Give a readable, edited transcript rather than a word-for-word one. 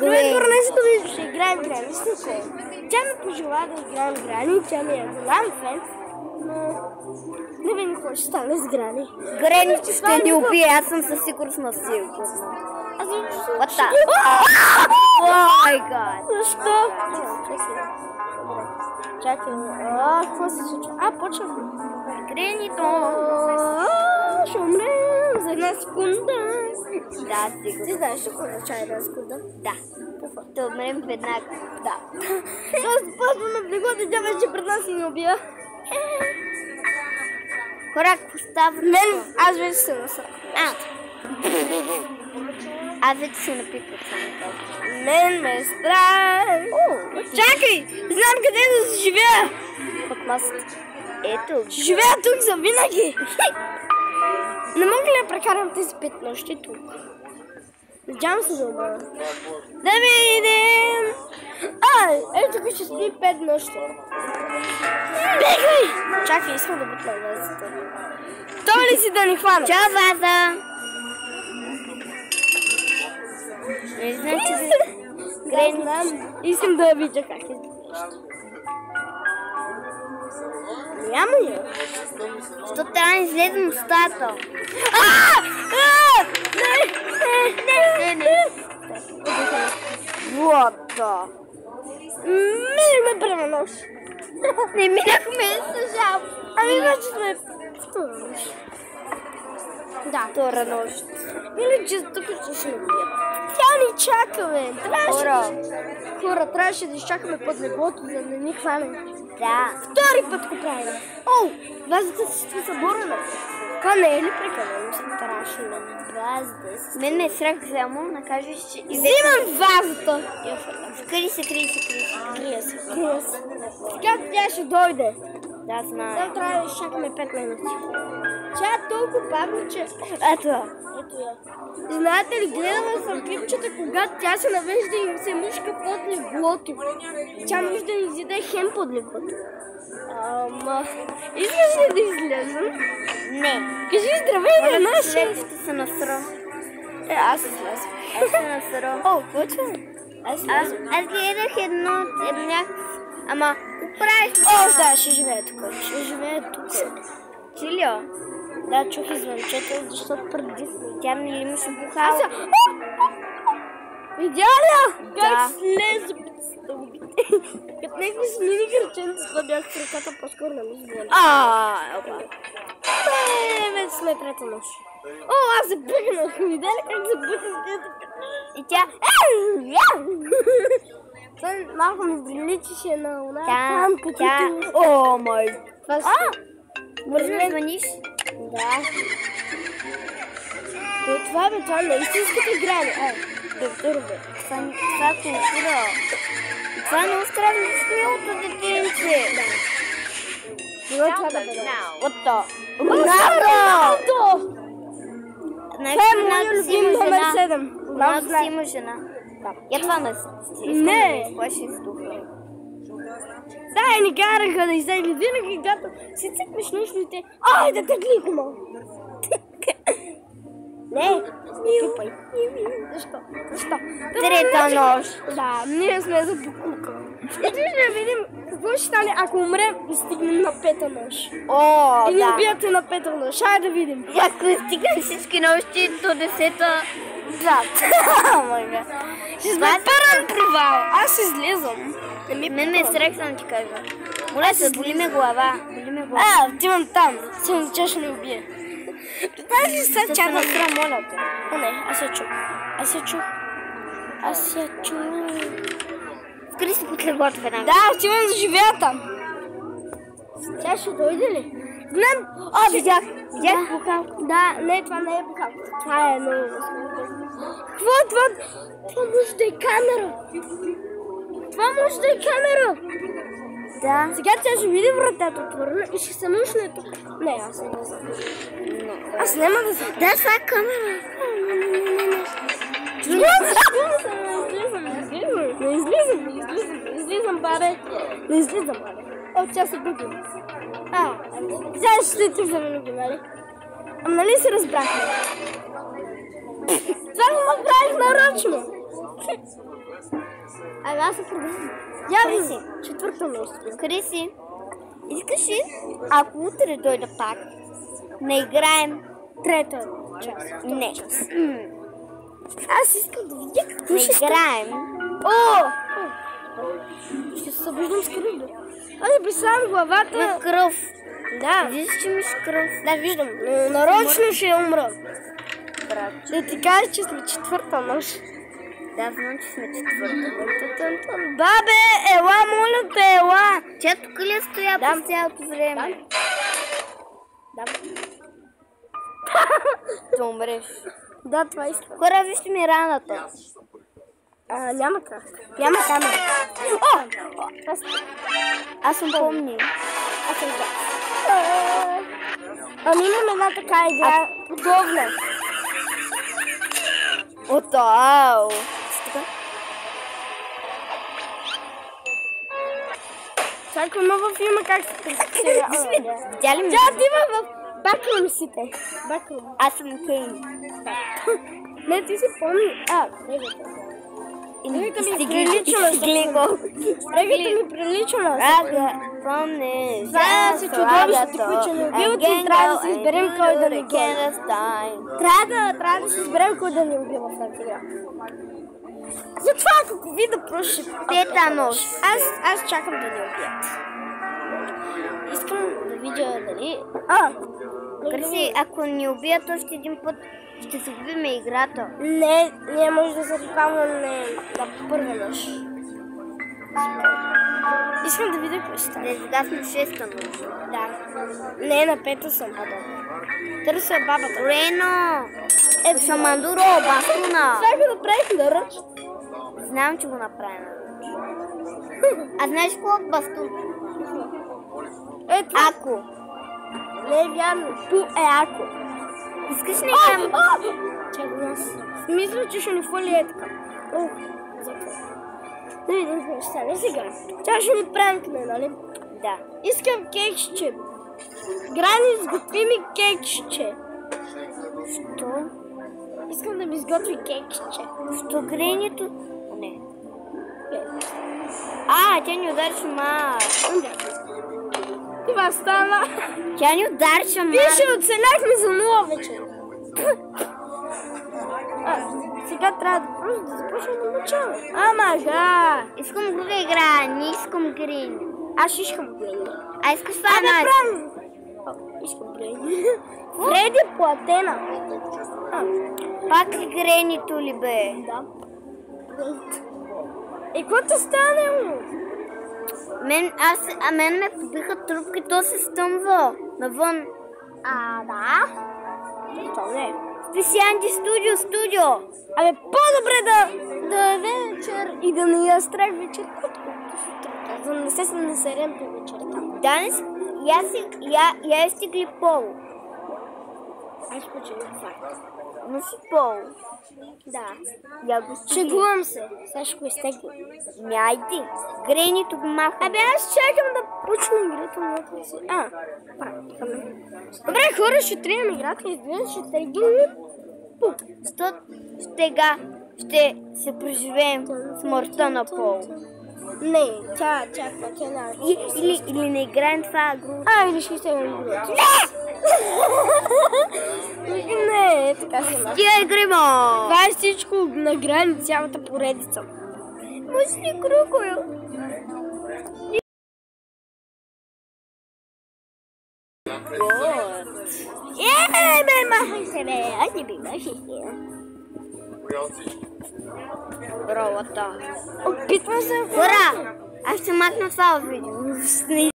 Привет, Горнесто, ще играем Грани с Никол. Тя ми пожела да играем Грани, тя ми е голям фен, но не видим какво ще стане с Грани. Грани ще ни убие, аз съм със сигурност на сигурност. Аз What the? Oh my god! Защо? Чакай, какво се случва? Почваме. Гренито! Ще умрем за една секунда. Да, сигурно. Ти знаеш ли какво означава една секунда? Да. Да умрем веднага. Да. Тоест, почваме в леглото, тя вече пред нас и ни убия. Хора, какво става? Аз вече се насрах. Аз вече се напиквам само. Мен ме е страх. Чакай! Знам къде да живея! Под масата. Ето. Живея тук за винаги! Не мога ли да прекарам тези 5 нощи тук? Надявам се да умра. Да видим! Ето тук ще спи 5 нощи. Бегай! Чакай, искам да бутна вазата. Това ли си да ни хвана? Чао, ваза! Не знам, че Грени. Искам да я видя как изглежда. Няма я. Защото трябва да излезем от стаята. Не. Вот. Минахме първа нощ. Не минахме, съжалявам. Ами вече сме втора нощ. Да, Втора нощ. или че тук ще ни убият. Тя ни чака, бе. Хора, трябваше да изчакаме под леглото, за да не ни хване. Да. Втори път го правим. Вазата си стои съборена. Това не е ли прекалено страшно? Вазата. Мен ме е страх само, накажеш, че... Взимам вазата. Крий се. Крия се. Сега тя ще дойде. Да, знам. Сега трябва да изчакаме 5 минути. Тя е толкова бавно, че... Ето я. Знаете ли, гледала съм клипчета, когато тя се навежда и се мушка под леглото. Тя може да ни изяде хем под леглото. Искаш ли да излезем? Не. Кажи здравей на нашия. Ще се насра. Аз се слязам. Аз се насра. Почва? Аз гледах едно някакъв... Ама, правиш... Да, ще живее тук. Ще живее тук. Чилио? Да, чух извънчето, защото преди тя не ли му се бухала? Видя ли? Как слезе под стълбите? Като някакви смини кръченца, бях в ръката, по-скоро не ми сболи. Вече сме трета нощ. Аз се бъгнах. Видя ли как се бъгнах? И тя... Това малко ми приличаше на она камка. О, май... Може да звъниш? Да. Това бе, това не е истинската Грани. Доктор бе. Това е култура. Това е много странно с милото детенце. Това да бъде. Ото. Роналдо! Това е моя любим номер 7. Роналдо си има жена. Я това не си. Не. Сплаши с духа. Да, ни караха да излезе. Винаги, когато си цъкнеш нощните, да те кликаме. Не, пипай. Защо? Трета нощ. Да, ние сме за покука. И ще видим какво ще стане, ако умрем и стигнем на 5-та нощ. И ни убият на 5-та нощ. Айде да видим. Ако стигнем всички нощи до 10-та... Да. Ще сме първен провал. Аз излизам. Мен ме е страх, съм ти кажа. Моля се, боли ме глава. Отивам там. Съм че ще ни убие. Представиш ли сега чака? Моля те. Не, аз се чух. Скри се под леглото веднага. Да, отивам да живея там. Тя ще дойде ли? Знам. Видях бухалка. Да, не, това не е бухалка. Това е много възможно. Какво е това? Това може да е камера. Да. Сега тя ще види вратата отворена и ще се мушне тук. Не, аз не знам. Аз няма да знам. Да, това е камера. Не излизам, бабе. Тя се буди. Сега ще ти заминути, нали? Нали се разбрахме? Това го направих нарочно. Аз се продължим. Я Къде ви си? четвърто място. Къде си? Искаш ли, ако утре дойда пак, не играем Трета част. не. Аз искам да видя какво Не ще стане. играем. О! Ще се събуждам с кръв. Аз присавам главата. Имаш кръв. Да. Виждаш, че имаш кръв. Да, виждам. Но нарочно ще умра. Брат. Да ти кажа, че сме четвърта нощ. Да, знам, че сме четвърта. Бабе, ела, моля те, ела. Тя тук ли стоя Да. през цялото време? Да. Да умреш. Да, това искам. Хора, вижте ми раната. Няма как. Няма камера. О! Аз съм помни. Аз съм да. Ами имам една така игра. Подобна. Ау! Чакай, но в има как се пресея. Видя ли ме? Тя отива в бакрумсите. Бакрум. Аз съм Кейн. Не, ти си помни. Регата ми прилича на Стиглиго. Регата ми прилича на Рага, помниш. Да, си чудовището, които не убиват и трябва да си изберем кой да ни гони. Трябва да си изберем кой да ни убива в тази игра. Затова ако видя проще Тетанос. Аз чакам да ни убият. Искам да видя дали... Краси, ако ни убият още един път, ще се губим играта. Не, ние може да се рекламваме на първа нощ. Искам да видя какво ще стане. Не, сега сме шеста нощ. Да. Не, на пета съм. Търся бабата. Рено! Шамандуро, басуна! Сега да правих на ръч. Знам, че го направим. А знаеш какво е бастун? Ето. Ако. Не е вярно. Пу е ако. Искаш ли играем? Чакай, аз мисля, че ще ни фали е така. Да видим какво ще стане сега. Тя ще ни пранкне, нали? Да. Искам кекче. Грани, изготви ми кекче. Що? Искам да ми изготви кекче. Що гренито? Не. Гледай. Тя ни удари шамар. Това стана. Тя ни удари шамар. Виж, оцеляхме за 0 вече. Сега трябва да просто да започнем от начало. Амага! Искам го да играя, не искам грени. Аз ще искам Грени. А искаш това една? правим! Искам Грени. Фреди платена. Пак ли гренито ли бе? Да. Какво стане му? Мен ме побиха трупки, то се стъмва навън. Да? То не. Специални студио. Абе, по-добре да е вечер и да не я страх вечерта, за да не се насерем по вечерта. Данес, я стигли пол. Аз починах факт. Но си пол. Да. Я го стигли. Шегувам се. Сега ще го изтегля. Няйди. Гренито го маха. Абе, аз чакам да почна играта на си. Добре, хора, ще трябва играта и изведнъж ще тегли. Ще се преживеем смъртта на пол. Не, тя няма. Или не играем това гру. Или ще се играта. Не, така се маха. Тия игрима! Това е всичко на грани, цялата поредица. Може ли крокоя? Махай се, бе! Аз не би махай се. Бравата. Опитвам се. Хора! Аз ще махна това видео.